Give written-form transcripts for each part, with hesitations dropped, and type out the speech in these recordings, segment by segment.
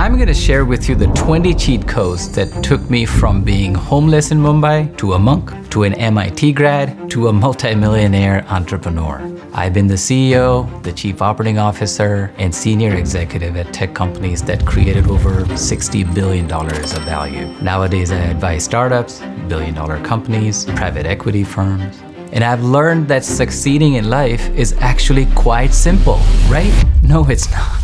I'm gonna share with you the 20 cheat codes that took me from being homeless in Mumbai to a monk, to an MIT grad, to a multi-millionaire entrepreneur. I've been the CEO, the chief operating officer, and senior executive at tech companies that created over $60 billion of value. Nowadays, I advise startups, billion-dollar companies, private equity firms. And I've learned that succeeding in life is actually quite simple, right? No, it's not.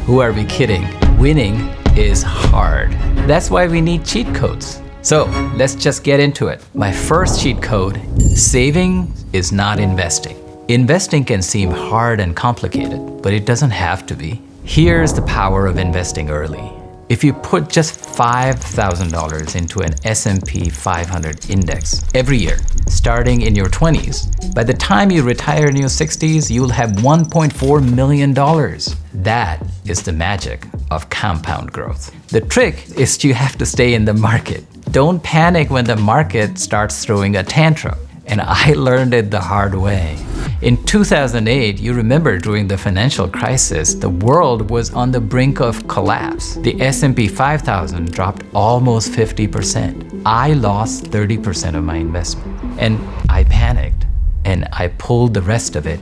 Who are we kidding? Winning is hard. That's why we need cheat codes. So let's just get into it. My first cheat code, saving is not investing. Investing can seem hard and complicated, but it doesn't have to be. Here's the power of investing early. If you put just $5,000 into an S&P 500 index every year, starting in your 20s, by the time you retire in your 60s, you'll have $1.4 million. That is the magic of compound growth. The trick is you have to stay in the market. Don't panic when the market starts throwing a tantrum. And I learned it the hard way. In 2008, you remember during the financial crisis, the world was on the brink of collapse. The S&P 5000 dropped almost 50%. I lost 30% of my investment. And I panicked, and I pulled the rest of it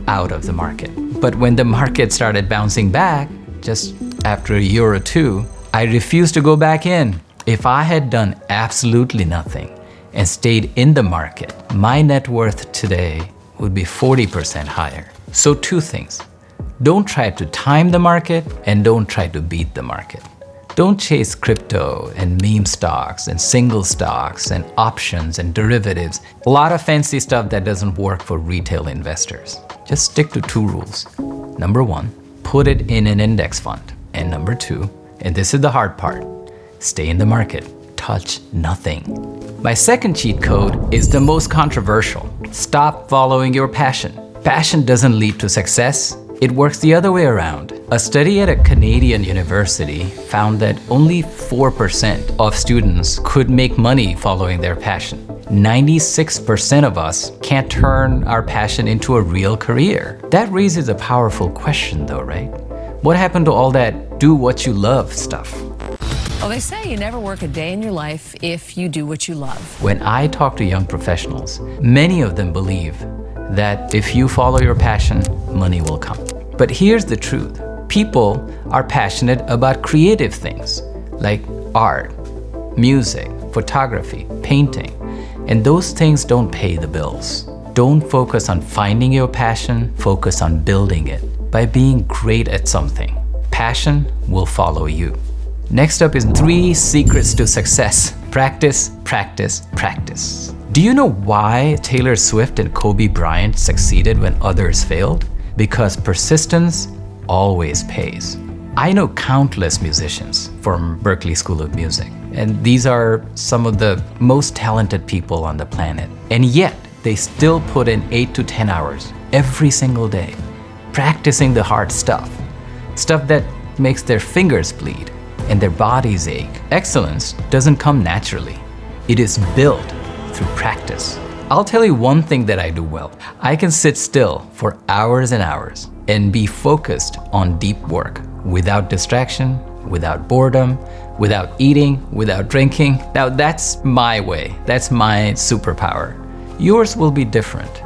out of the market. But when the market started bouncing back, just after a year or two, I refused to go back in. If I had done absolutely nothing and stayed in the market, my net worth today would be 40% higher. So two things. Don't try to time the market and don't try to beat the market. Don't chase crypto and meme stocks and single stocks and options and derivatives. A lot of fancy stuff that doesn't work for retail investors. Just stick to two rules. Number one, put it in an index fund. And number two, and this is the hard part, stay in the market. Touch nothing. My second cheat code is the most controversial. Stop following your passion. Passion doesn't lead to success. It works the other way around. A study at a Canadian university found that only 4% of students could make money following their passion. 96% of us can't turn our passion into a real career. That raises a powerful question though, right? What happened to all that do what you love stuff? Well, they say you never work a day in your life if you do what you love. When I talk to young professionals, many of them believe that if you follow your passion, money will come. But here's the truth. People are passionate about creative things like art, music, photography, painting, and those things don't pay the bills. Don't focus on finding your passion, focus on building it by being great at something. Passion will follow you. Next up is 3 secrets to success. Practice, practice, practice. Do you know why Taylor Swift and Kobe Bryant succeeded when others failed? Because persistence always pays. I know countless musicians from Berklee School of Music, and these are some of the most talented people on the planet. And yet, they still put in 8 to 10 hours every single day, practicing the hard stuff that makes their fingers bleed and their bodies ache. Excellence doesn't come naturally. It is built through practice. I'll tell you one thing that I do well. I can sit still for hours and hours and be focused on deep work without distraction, without boredom, without eating, without drinking. Now that's my way. That's my superpower. Yours will be different.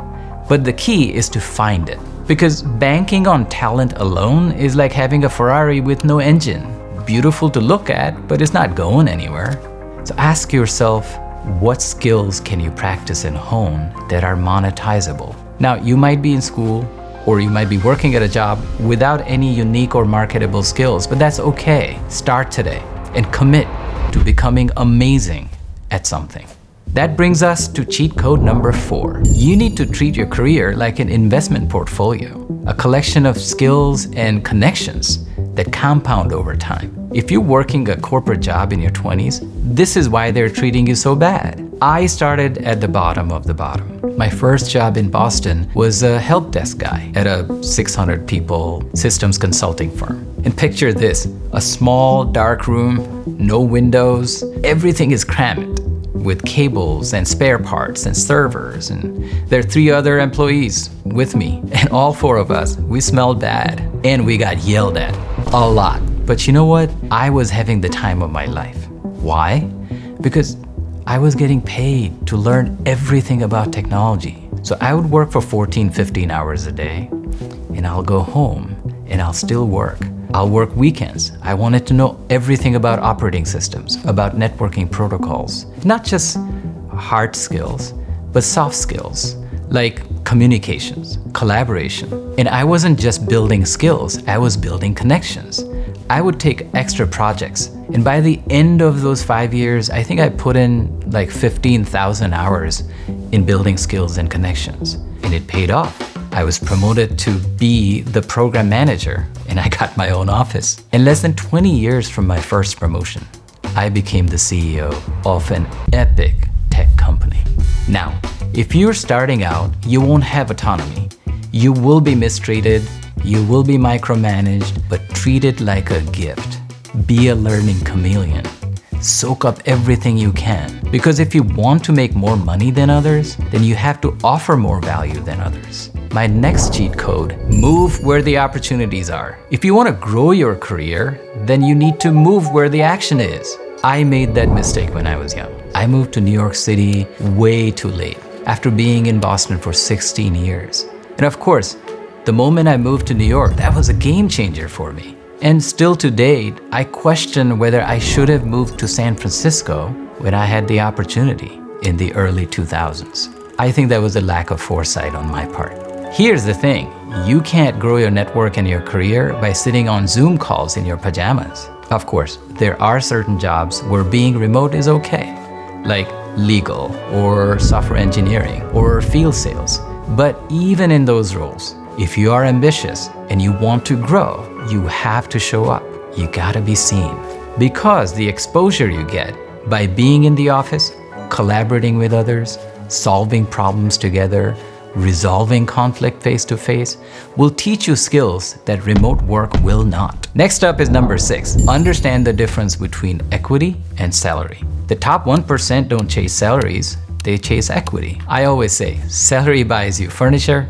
But the key is to find it. Because banking on talent alone is like having a Ferrari with no engine. Beautiful to look at, but it's not going anywhere. So ask yourself, what skills can you practice and hone that are monetizable? Now, you might be in school or you might be working at a job without any unique or marketable skills, but that's okay. Start today and commit to becoming amazing at something. That brings us to cheat code number 4. You need to treat your career like an investment portfolio, a collection of skills and connections that compound over time. If you're working a corporate job in your 20s, this is why they're treating you so bad. I started at the bottom of the bottom. My first job in Boston was a help desk guy at a 600 people systems consulting firm. And picture this, a small dark room, no windows, everything is crammed with cables and spare parts and servers, and there are 3 other employees with me, and all 4 of us, we smelled bad and we got yelled at a lot. But you know what? I was having the time of my life. Why? Because I was getting paid to learn everything about technology. So I would work for 14, 15 hours a day, and I'll go home and I'll still work. I'll work weekends. I wanted to know everything about operating systems, about networking protocols, not just hard skills, but soft skills like communications, collaboration. And I wasn't just building skills, I was building connections. I would take extra projects. And by the end of those 5 years, I think I put in like 15,000 hours in building skills and connections. And it paid off. I was promoted to be the program manager, and I got my own office. In less than 20 years from my first promotion, I became the CEO of an epic tech company. Now, if you're starting out, you won't have autonomy. You will be mistreated, you will be micromanaged, but treat it like a gift. Be a learning chameleon. Soak up everything you can. Because if you want to make more money than others, then you have to offer more value than others. My next cheat code, move where the opportunities are. If you want to grow your career, then you need to move where the action is. I made that mistake when I was young. I moved to New York City way too late, after being in Boston for 16 years. And of course, the moment I moved to New York, that was a game changer for me. And still to date, I question whether I should have moved to San Francisco when I had the opportunity in the early 2000s. I think that was a lack of foresight on my part. Here's the thing, you can't grow your network and your career by sitting on Zoom calls in your pajamas. Of course, there are certain jobs where being remote is okay, like legal or software engineering or field sales. But even in those roles, if you are ambitious and you want to grow, you have to show up. You gotta be seen. Because the exposure you get by being in the office, collaborating with others, solving problems together, resolving conflict face-to-face will teach you skills that remote work will not. Next up is number 6. Understand the difference between equity and salary. The top 1% don't chase salaries, they chase equity. I always say, salary buys you furniture,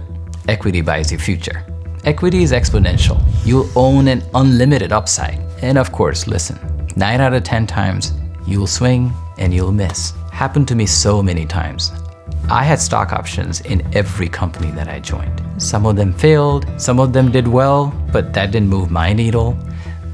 equity buys you future. Equity is exponential. You'll own an unlimited upside. And of course, listen, 9 out of 10 times, you'll swing and you'll miss. Happened to me so many times. I had stock options in every company that I joined. Some of them failed, some of them did well, but that didn't move my needle.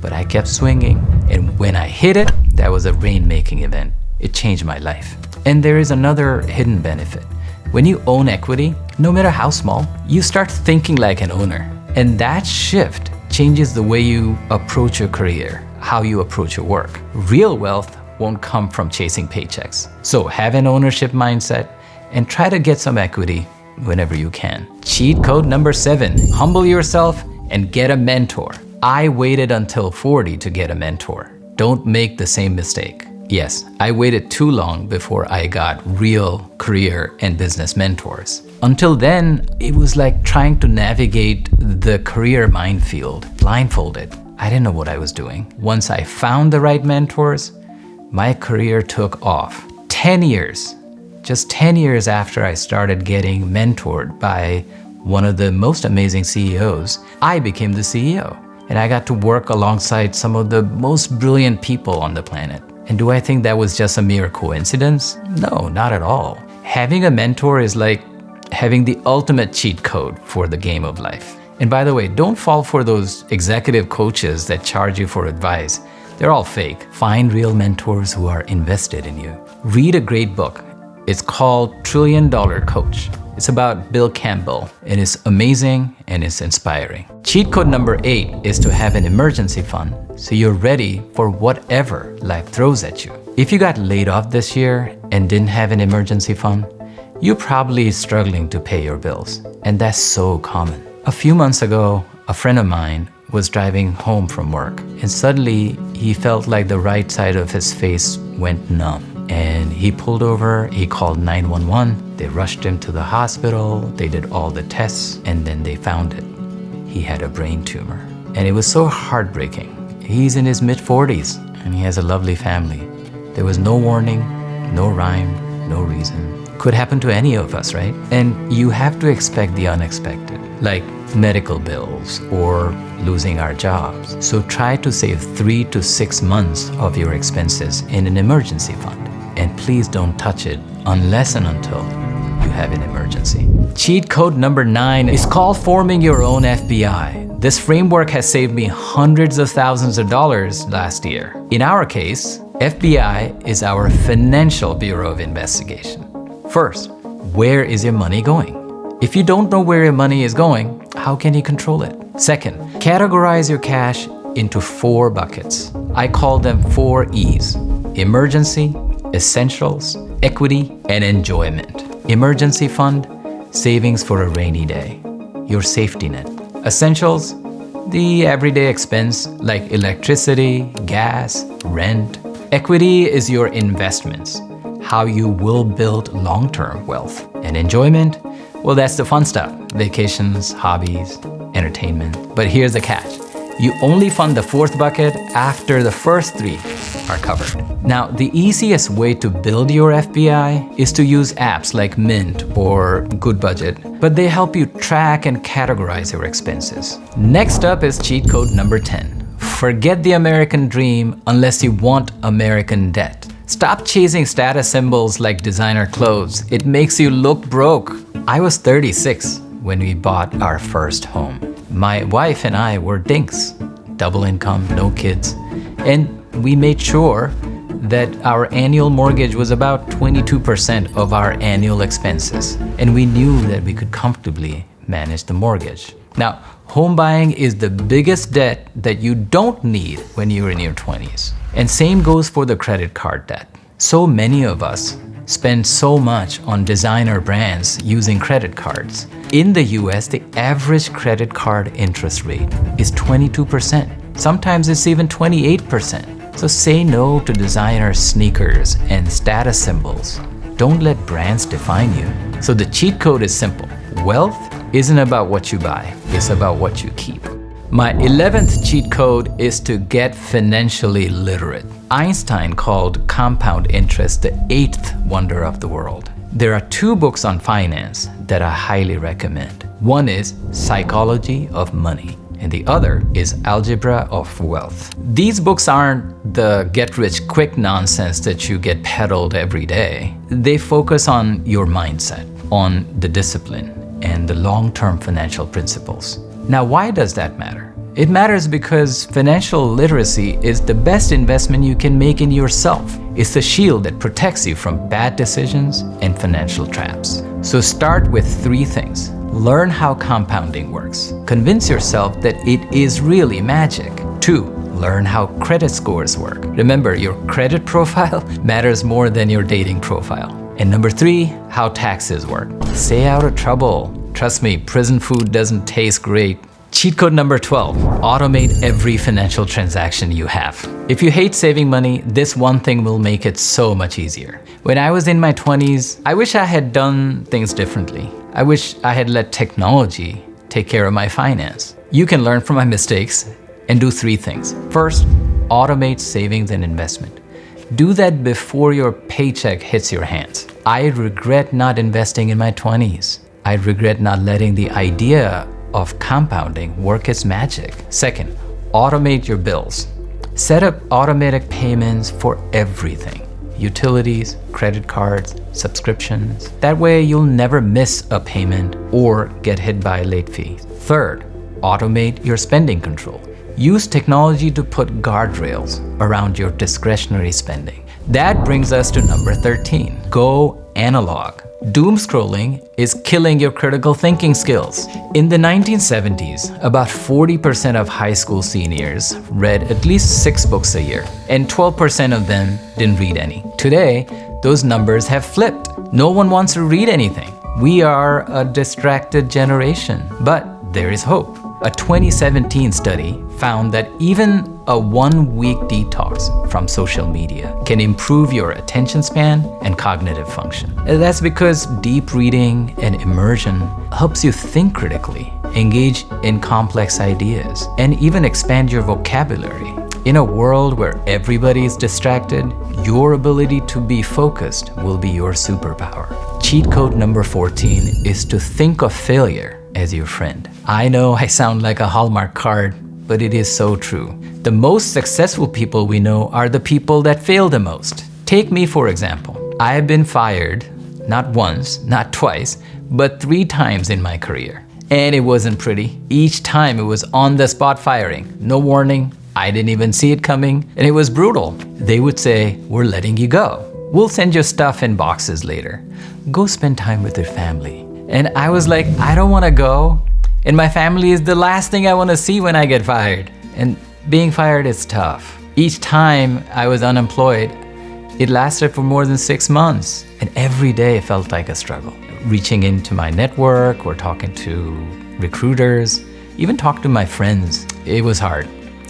But I kept swinging, and when I hit it, that was a rain-making event. It changed my life. And there is another hidden benefit. When you own equity, no matter how small, you start thinking like an owner. And that shift changes the way you approach your career, how you approach your work. Real wealth won't come from chasing paychecks. So have an ownership mindset, and try to get some equity whenever you can. Cheat code number 7, humble yourself and get a mentor. I waited until 40 to get a mentor. Don't make the same mistake. Yes, I waited too long before I got real career and business mentors. Until then, it was like trying to navigate the career minefield blindfolded. I didn't know what I was doing. Once I found the right mentors, my career took off. 10 years. Just 10 years after I started getting mentored by one of the most amazing CEOs, I became the CEO. And I got to work alongside some of the most brilliant people on the planet. And do I think that was just a mere coincidence? No, not at all. Having a mentor is like having the ultimate cheat code for the game of life. And by the way, don't fall for those executive coaches that charge you for advice. They're all fake. Find real mentors who are invested in you. Read a great book. It's called $1 Trillion Coach. It's about Bill Campbell, and it's amazing and it's inspiring. Cheat code number 8 is to have an emergency fund so you're ready for whatever life throws at you. If you got laid off this year and didn't have an emergency fund, you're probably struggling to pay your bills, and that's so common. A few months ago, a friend of mine was driving home from work, and suddenly he felt like the right side of his face went numb. And he pulled over, he called 911, they rushed him to the hospital, they did all the tests, and then they found it. He had a brain tumor. And it was so heartbreaking. He's in his mid-40s, and he has a lovely family. There was no warning, no rhyme, no reason. Could happen to any of us, right? And you have to expect the unexpected. Like medical bills or losing our jobs. So try to save 3 to 6 months of your expenses in an emergency fund. And please don't touch it unless and until you have an emergency. Cheat code number 9 is called forming your own FBI. This framework has saved me hundreds of thousands of dollars last year. In our case, FBI is our Financial Bureau of Investigation. First, where is your money going? If you don't know where your money is going, how can you control it? Second, categorize your cash into 4 buckets. I call them 4 E's: emergency, essentials, equity, and enjoyment. Emergency fund, savings for a rainy day, your safety net. Essentials, the everyday expense like electricity, gas, rent. Equity is your investments, how you will build long-term wealth. And enjoyment, well, that's the fun stuff, vacations, hobbies, entertainment. But here's the catch. You only fund the 4th bucket after the first 3 are covered. Now, the easiest way to build your FBI is to use apps like Mint or Good Budget, but they help you track and categorize your expenses. Next up is cheat code number 10. Forget the American dream unless you want American debt. Stop chasing status symbols like designer clothes. It makes you look broke. I was 36 when we bought our first home. My wife and I were dinks, double income, no kids, and we made sure that our annual mortgage was about 22% of our annual expenses, and we knew that we could comfortably manage the mortgage. Now, home buying is the biggest debt that you don't need when you're in your 20s. And same goes for the credit card debt. So many of us spend so much on designer brands using credit cards. In the US, the average credit card interest rate is 22%. Sometimes it's even 28%. So say no to designer sneakers and status symbols. Don't let brands define you. So the cheat code is simple. Wealth isn't about what you buy, it's about what you keep. My 11th cheat code is to get financially literate. Einstein called compound interest the 8th wonder of the world. There are 2 books on finance that I highly recommend. One is Psychology of Money, and the other is Algebra of Wealth. These books aren't the get-rich-quick nonsense that you get peddled every day. They focus on your mindset, on the discipline, and the long-term financial principles. Now, why does that matter? It matters because financial literacy is the best investment you can make in yourself. It's the shield that protects you from bad decisions and financial traps. So start with 3 things. Learn how compounding works. Convince yourself that it is really magic. 2, learn how credit scores work. Remember, your credit profile matters more than your dating profile. And number 3, how taxes work. Stay out of trouble. Trust me, prison food doesn't taste great. Cheat code number 12, automate every financial transaction you have. If you hate saving money, this one thing will make it so much easier. When I was in my 20s, I wish I had done things differently. I wish I had let technology take care of my finance. You can learn from my mistakes and do 3 things. First, automate savings and investment. Do that before your paycheck hits your hands. I regret not investing in my 20s. I regret not letting the idea of compounding work its magic. Second, automate your bills. Set up automatic payments for everything. Utilities, credit cards, subscriptions. That way you'll never miss a payment or get hit by a late fee. Third, automate your spending control. Use technology to put guardrails around your discretionary spending. That brings us to number 13. Go analog. Doom scrolling is killing your critical thinking skills. In the 1970s, about 40% of high school seniors read at least 6 books a year, and 12% of them didn't read any. Today, those numbers have flipped. No one wants to read anything. We are a distracted generation, but there is hope. A 2017 study found that even a 1-week detox from social media can improve your attention span and cognitive function. And that's because deep reading and immersion helps you think critically, engage in complex ideas, and even expand your vocabulary. In a world where everybody is distracted, your ability to be focused will be your superpower. Cheat code number 14 is to think of failure as your friend. I know I sound like a Hallmark card, but it is so true. The most successful people we know are the people that fail the most. Take me, for example. I have been fired not once, not twice, but 3 times in my career. And it wasn't pretty. Each time it was on the spot firing. No warning. I didn't even see it coming. And it was brutal. They would say, "We're letting you go. We'll send your stuff in boxes later. Go spend time with your family." And I was like, I don't want to go. And my family is the last thing I want to see when I get fired. And being fired is tough. Each time I was unemployed, it lasted for more than 6 months. And every day felt like a struggle. Reaching into my network or talking to recruiters, even talk to my friends, it was hard.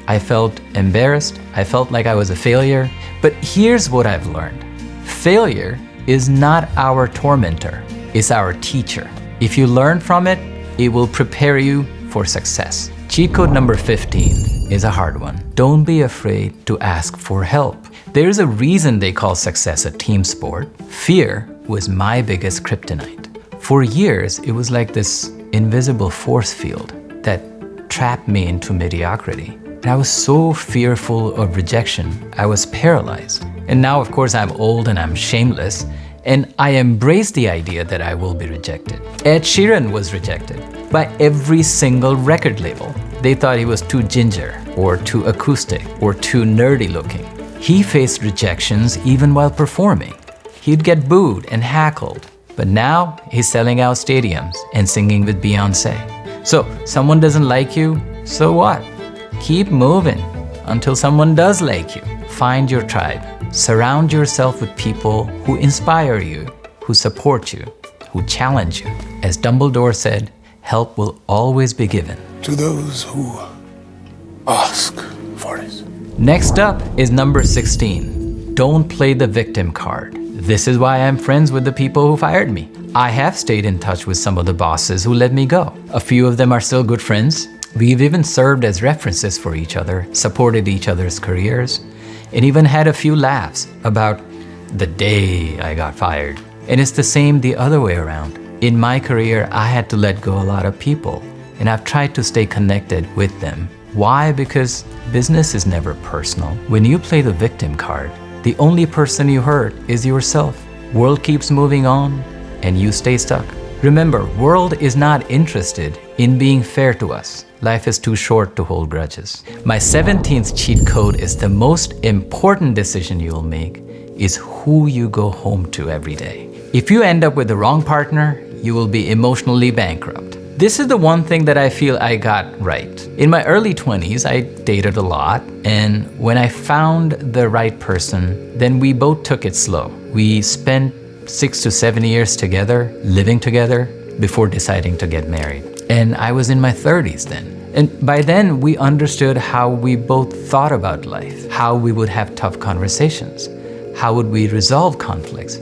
I felt embarrassed. I felt like I was a failure. But here's what I've learned. Failure is not our tormentor, it's our teacher. If you learn from it, it will prepare you for success. Cheat code number 15 is a hard one. Don't be afraid to ask for help. There's a reason they call success a team sport. Fear was my biggest kryptonite. For years, it was like this invisible force field that trapped me into mediocrity. And I was so fearful of rejection, I was paralyzed. And now, of course, I'm old and I'm shameless, and I embrace the idea that I will be rejected. Ed Sheeran was rejected by every single record label. They thought he was too ginger, or too acoustic, or too nerdy looking. He faced rejections even while performing. He'd get booed and heckled. But now he's selling out stadiums and singing with Beyonce. So someone doesn't like you, so what? Keep moving until someone does like you. Find your tribe. Surround yourself with people who inspire you, who support you, who challenge you. As Dumbledore said, help will always be given to those who ask for it. Next up is number 16. Don't play the victim card. This is why I'm friends with the people who fired me. I have stayed in touch with some of the bosses who let me go. A few of them are still good friends. We've even served as references for each other, supported each other's careers, and even had a few laughs about the day I got fired. And it's the same the other way around. In my career, I had to let go a lot of people, and I've tried to stay connected with them. Why? Because business is never personal. When you play the victim card, the only person you hurt is yourself. World keeps moving on, and you stay stuck. Remember, world is not interested in being fair to us. Life is too short to hold grudges. My 17th cheat code is the most important decision you'll make is who you go home to every day. If you end up with the wrong partner, you will be emotionally bankrupt. This is the one thing that I feel I got right. In my early 20s, I dated a lot, and when I found the right person, then we both took it slow. We spent 6 to 7 years together, living together, before deciding to get married. And I was in my 30s then. And by then, we understood how we both thought about life, how we would have tough conversations, how would we resolve conflicts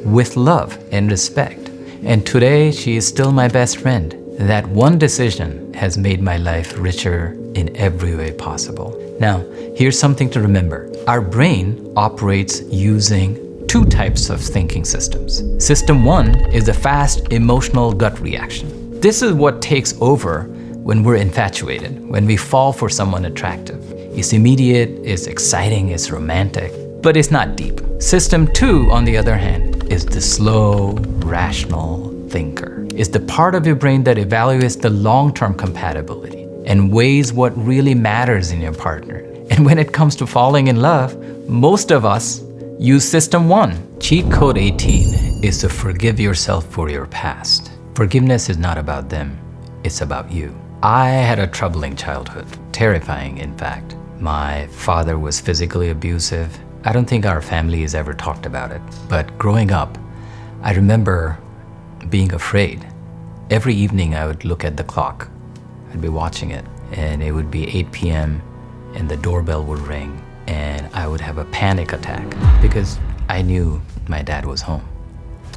with love and respect. And today, she is still my best friend. That one decision has made my life richer in every way possible. Now, here's something to remember. Our brain operates using 2 types of thinking systems. System 1 is a fast emotional gut reaction. This is what takes over when we're infatuated, when we fall for someone attractive. It's immediate, it's exciting, it's romantic, but it's not deep. System 2, on the other hand, is the slow, rational thinker. It's the part of your brain that evaluates the long-term compatibility and weighs what really matters in your partner. And when it comes to falling in love, most of us use System 1. Cheat code 18 is to forgive yourself for your past. Forgiveness is not about them, it's about you. I had a troubling childhood, terrifying in fact. My father was physically abusive. I don't think our family has ever talked about it, but growing up, I remember being afraid. Every evening I would look at the clock. I'd be watching it, and it would be 8 p.m. and the doorbell would ring, and I would have a panic attack because I knew my dad was home.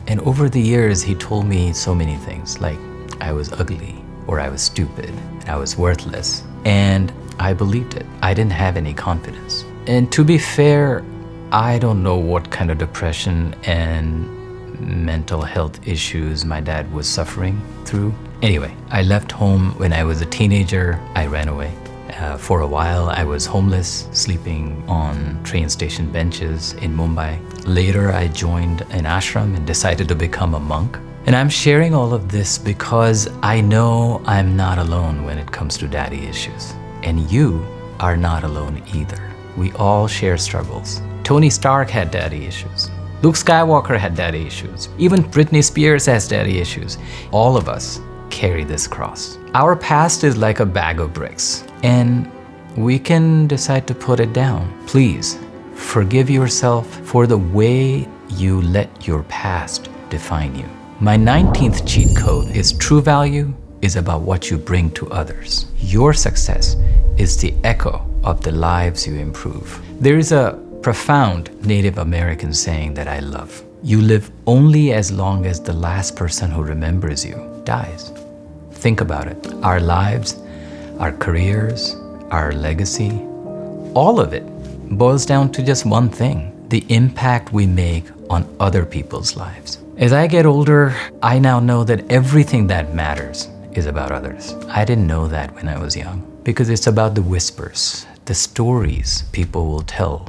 And over the years, he told me so many things, like I was ugly, or I was stupid, and I was worthless. And I believed it. I didn't have any confidence. And to be fair, I don't know what kind of depression and mental health issues my dad was suffering through. Anyway, I left home when I was a teenager. I ran away. For a while, I was homeless, sleeping on train station benches in Mumbai. Later, I joined an ashram and decided to become a monk. And I'm sharing all of this because I know I'm not alone when it comes to daddy issues. And you are not alone either. We all share struggles. Tony Stark had daddy issues. Luke Skywalker had daddy issues. Even Britney Spears has daddy issues. All of us carry this cross. Our past is like a bag of bricks, and we can decide to put it down. Please, forgive yourself for the way you let your past define you. My 19th cheat code is true value is about what you bring to others. Your success is the echo of the lives you improve. There is a profound Native American saying that I love. You live only as long as the last person who remembers you dies. Think about it. Our lives, our careers, our legacy, all of it boils down to just one thing: the impact we make on other people's lives. As I get older, I now know that everything that matters is about others. I didn't know that when I was young, because it's about the whispers, the stories people will tell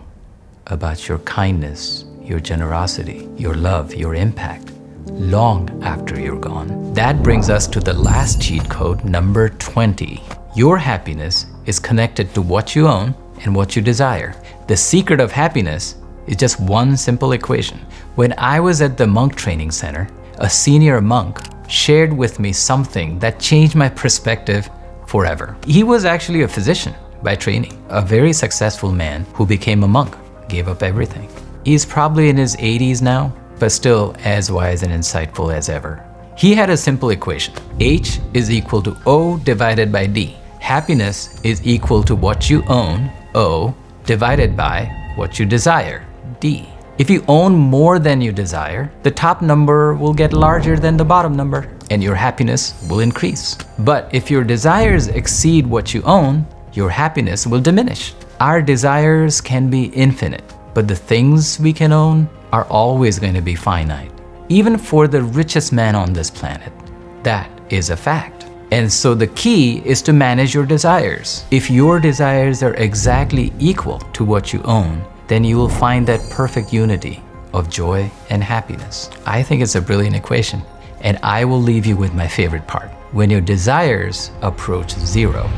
about your kindness, your generosity, your love, your impact, long after you're gone. That brings us to the last cheat code, number 20. Your happiness is connected to what you own and what you desire. The secret of happiness is just one simple equation. When I was at the monk training center, a senior monk shared with me something that changed my perspective forever. He was actually a physician by training, a very successful man who became a monk, gave up everything. He's probably in his 80s now, but still as wise and insightful as ever. He had a simple equation. H is equal to O divided by D. Happiness is equal to what you own, O, divided by what you desire, D. If you own more than you desire, the top number will get larger than the bottom number, and your happiness will increase. But if your desires exceed what you own, your happiness will diminish. Our desires can be infinite, but the things we can own are always going to be finite. Even for the richest man on this planet, that is a fact. And so the key is to manage your desires. If your desires are exactly equal to what you own, then you will find that perfect unity of joy and happiness. I think it's a brilliant equation, and I will leave you with my favorite part. When your desires approach zero,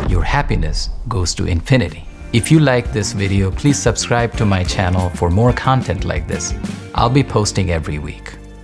your happiness goes to infinity. If you like this video, please subscribe to my channel for more content like this. I'll be posting every week.